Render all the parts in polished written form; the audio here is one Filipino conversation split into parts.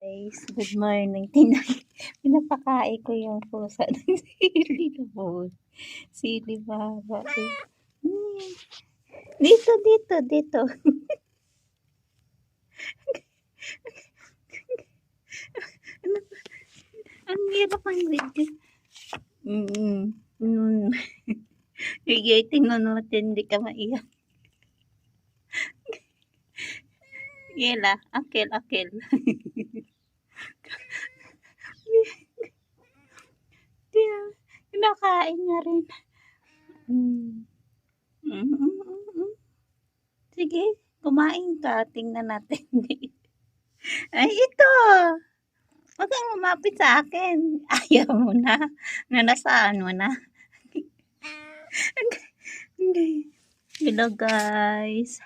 Guys, good morning. Pinapakain ko yung pusa ng sili na po. Sili baba. Dito, dito, dito. Ano ba? Ang hirap ang video. Sige, tingnan natin, hindi ka maiyak. Yela, akil, akil. Kinakain niya rin. Sige, kumain ka. Tingnan natin. Ay, ito. Huwag kang lumapit sa akin. Ayaw mo na. Nanasaan mo na. Hello guys.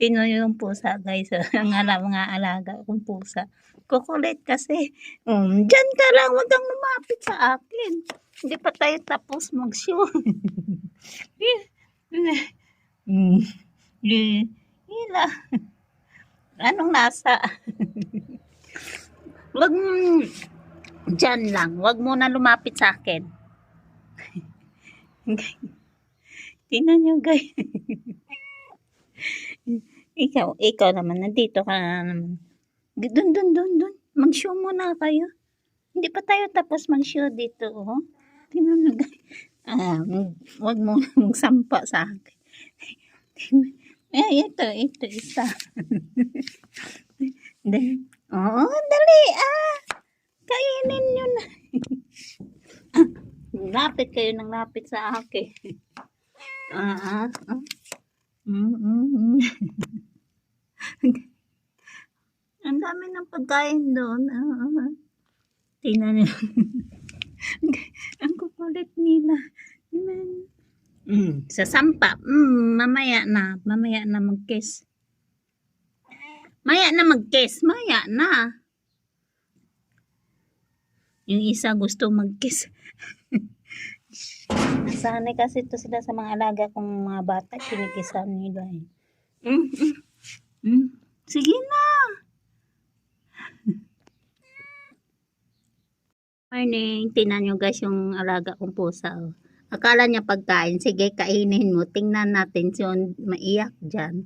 Pinoy yung pusa guys. Ang mga alaga kong pusa. Kukulit kasi. Diyan ka lang. Huwag kang lumapit sa akin. Hindi pa tayo tapos mag-show. Hila. Anong nasa? Wag dyan lang. Wag mo na lumapit sa akin. Tingnan nyo guys. ikaw naman. Nandito ka naman. Dun. Mag-show muna kayo. Hindi pa tayo tapos mag-show dito. Oh. Tingnan nyo guys. Wag mo magsampa sa akin. Ito, isa. Dali kainin nyo na. Lapit kayo ng lapit sa akin. Ang dami ng pagkain doon. Tingnan nyo. Ang kukulit nila. Sa sampa. Mamaya na mag-kiss. Maya na. Yung isa gusto mag-kiss. Nasanay kasi ito sila sa mga alaga kong mga bata. Kinikisan nila eh. Sige na. Morning. Tingnan nyo guys yung alaga kong pusa. Oh. Akala niya pagkain. Sige, kainin mo. Tingnan natin siya maiyak dyan.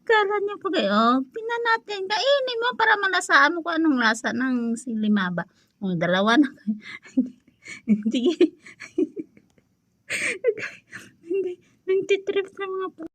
Akala niya pagkain. Tingnan natin. Kainin mo para malasaan mo kung anong lasa ng silimaba. Dalawa na. Sige. Nagtitrip sa mga